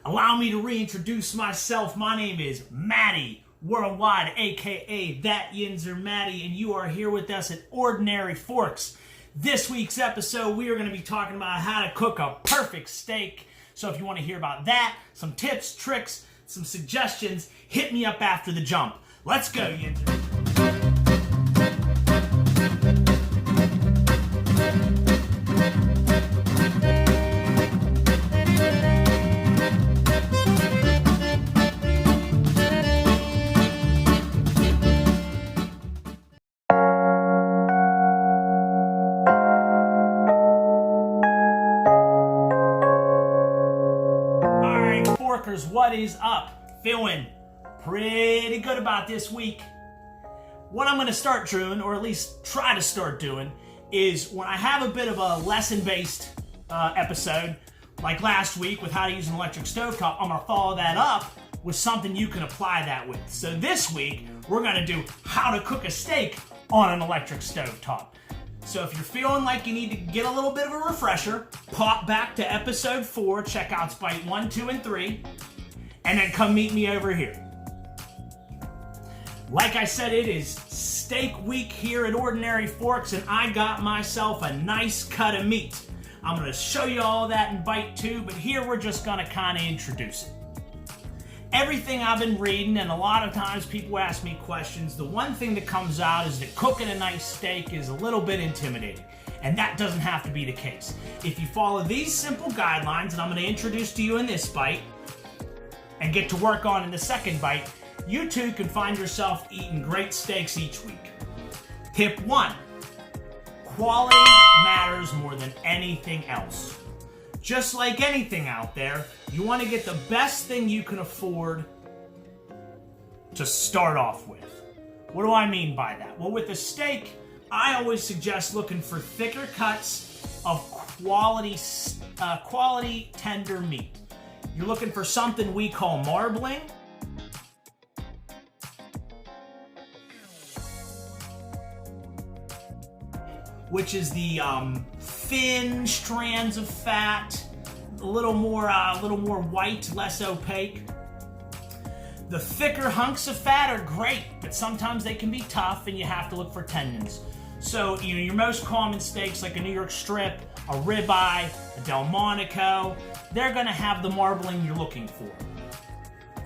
Allow me to reintroduce myself. My name is Matty Worldwide, aka That Yinzer Matty, and you are here with us at Ordinary Forks. This week's episode, we are going to be talking about how to cook a perfect steak. So if you want to hear about that, some tips, tricks, some suggestions, hit me up after the jump. Let's go, Yinzer. What is up? Feeling pretty good about this week. What I'm going to start doing, or at least try to start doing, is when I have a bit of a lesson-based episode, like last week with how to use an electric stovetop, I'm going to follow that up with something you can apply that with. So this week, we're going to do how to cook a steak on an electric stovetop. So if you're feeling like you need to get a little bit of a refresher, pop back to episode 4, check out bite 1, 2, and 3, and then come meet me over here. Like I said, it is steak week here at Ordinary Forks, and I got myself a nice cut of meat. I'm going to show you all that in bite 2, but here we're just going to kind of introduce it. Everything I've been reading, and a lot of times people ask me questions, the one thing that comes out is that cooking a nice steak is a little bit intimidating. And that doesn't have to be the case. If you follow these simple guidelines, and I'm going to introduce to you in this bite, and get to work on in the second bite, you too can find yourself eating great steaks each week. Tip 1, quality matters more than anything else. Just like anything out there, you want to get the best thing you can afford to start off with. What do I mean by that? Well, with a steak, I always suggest looking for thicker cuts of quality tender meat. You're looking for something we call marbling. Which is the thin strands of fat, a little more white, less opaque. The thicker hunks of fat are great, but sometimes they can be tough and you have to look for tendons. So, your most common steaks like a New York strip, a ribeye, a Delmonico, they're gonna have the marbling you're looking for.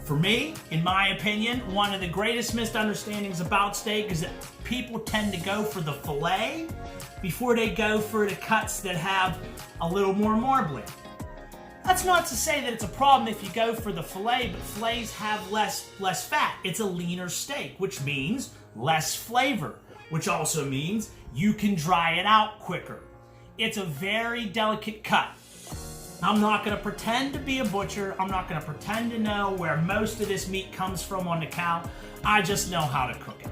For me, in my opinion, one of the greatest misunderstandings about steak is that people tend to go for the fillet before they go for the cuts that have a little more marbling. That's not to say that it's a problem if you go for the fillet, but fillets have less fat. It's a leaner steak, which means less flavor, which also means you can dry it out quicker. It's a very delicate cut. I'm not going to pretend to be a butcher. I'm not going to pretend to know where most of this meat comes from on the cow. I just know how to cook it.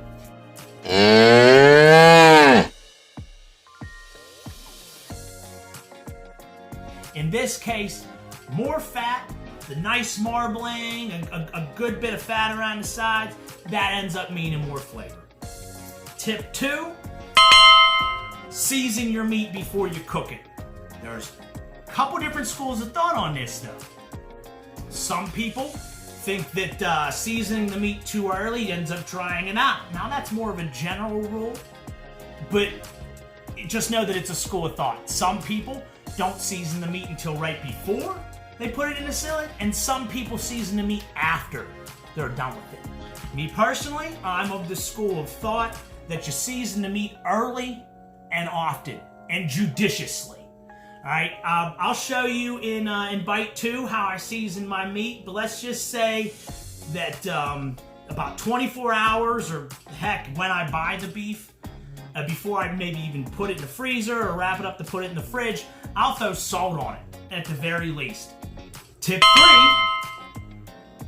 In this case, more fat, the nice marbling, a good bit of fat around the sides, that ends up meaning more flavor. Tip 2, season your meat before you cook it. There's a couple different schools of thought on this though. Some people think that seasoning the meat too early ends up drying it out. Now that's more of a general rule, but just know that it's a school of thought. Some people don't season the meat until right before they put it in the skillet, and some people season the meat after they're done with it. Me personally, I'm of the school of thought that you season the meat early and often and judiciously. All right, I'll show you in bite 2 how I season my meat, but let's just say that about 24 hours, or heck, when I buy the beef, before I maybe even put it in the freezer or wrap it up to put it in the fridge, I'll throw salt on it at the very least. Tip 3,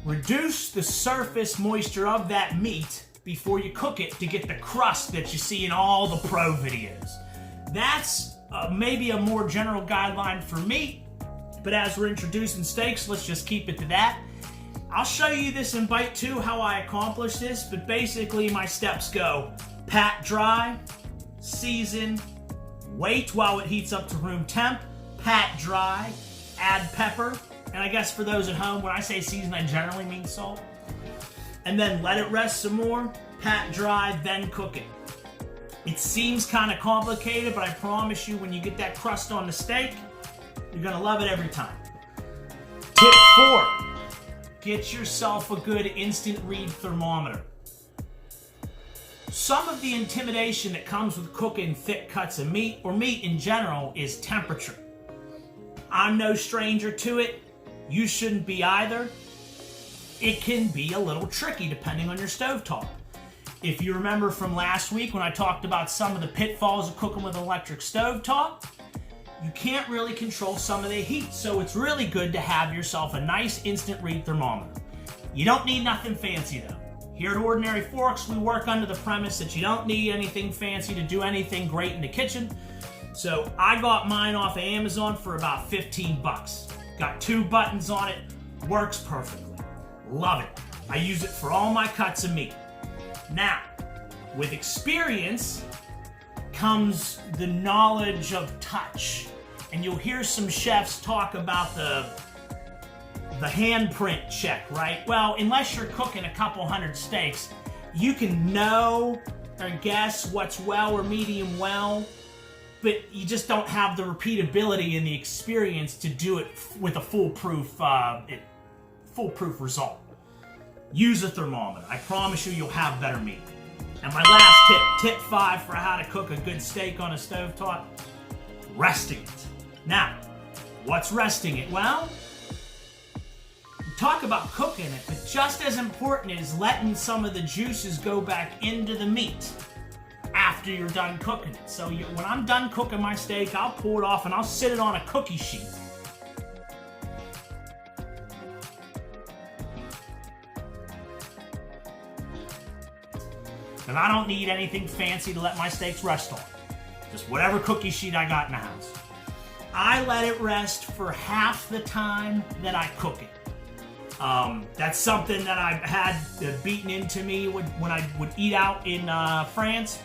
reduce the surface moisture of that meat before you cook it to get the crust that you see in all the pro videos. That's maybe a more general guideline for meat, but as we're introducing steaks, let's just keep it to that. I'll show you this in bite 2 how I accomplish this, but basically my steps go pat dry, season, wait while it heats up to room temp, pat dry, add pepper, and And I guess for those at home, when I say season, I generally mean salt. And then let it rest some more, pat dry, then cook it. It seems kind of complicated, but I promise you, when you get that crust on the steak, you're gonna love it every time. Tip 4, get yourself a good instant read thermometer. Some of the intimidation that comes with cooking thick cuts of meat, or meat in general, is temperature. I'm no stranger to it. You shouldn't be either. It can be a little tricky depending on your stovetop. If you remember from last week when I talked about some of the pitfalls of cooking with an electric stovetop, you can't really control some of the heat, so it's really good to have yourself a nice instant read thermometer. You don't need nothing fancy though. Here at Ordinary Forks, we work under the premise that you don't need anything fancy to do anything great in the kitchen. So I got mine off of Amazon for about 15 bucks. Got 2 buttons on it, works perfectly. Love it. I use it for all my cuts of meat. Now, with experience comes the knowledge of touch. And you'll hear some chefs talk about the handprint check, right? Well, unless you're cooking a couple hundred steaks, you can know or guess what's well or medium well, but you just don't have the repeatability and the experience to do it with a foolproof result. Use a thermometer. I promise you, you'll have better meat. And my last tip 5 for how to cook a good steak on a stovetop, resting it. Now, what's resting it? Well, talk about cooking it, but just as important is letting some of the juices go back into the meat after you're done cooking it. So when I'm done cooking my steak, I'll pull it off and I'll sit it on a cookie sheet. And I don't need anything fancy to let my steaks rest on. Just whatever cookie sheet I got in the house. I let it rest for half the time that I cook it. That's something that I've had beaten into me when I would eat out in France.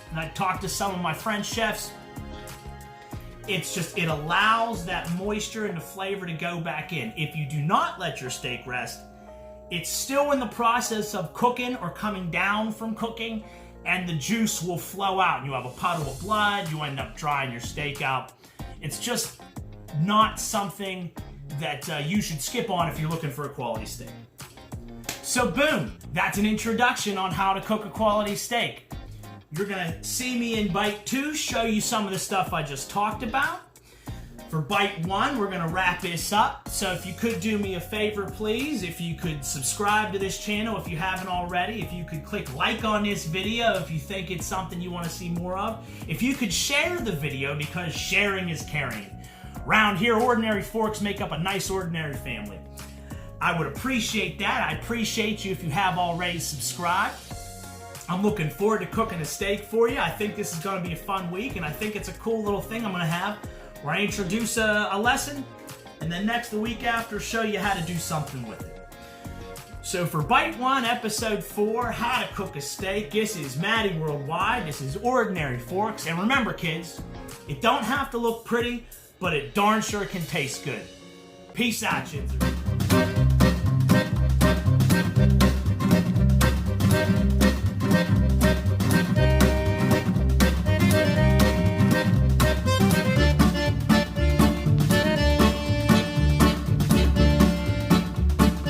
And I talked to some of my French chefs. It's just, it allows that moisture and the flavor to go back in. If you do not let your steak rest, it's still in the process of cooking or coming down from cooking, and the juice will flow out. And you have a puddle of blood, you end up drying your steak out. It's just not something that you should skip on if you're looking for a quality steak. So boom, that's an introduction on how to cook a quality steak. You're gonna see me in bite 2 show you some of the stuff I just talked about. For bite 1, we're gonna wrap this up. So if you could do me a favor, please, if you could subscribe to this channel if you haven't already, if you could click like on this video if you think it's something you wanna see more of, if you could share the video because sharing is caring. Around here, Ordinary Forks make up a nice ordinary family. I would appreciate that. I appreciate you if you have already subscribed. I'm looking forward to cooking a steak for you. I think this is gonna be a fun week, and I think it's a cool little thing I'm gonna have where I introduce a lesson, and then the week after, show you how to do something with it. So for Bite 1, Episode 4, How to Cook a Steak, this is Maddie Worldwide, this is Ordinary Forks, and remember kids, it don't have to look pretty, but it darn sure can taste good. Peace out, yinz.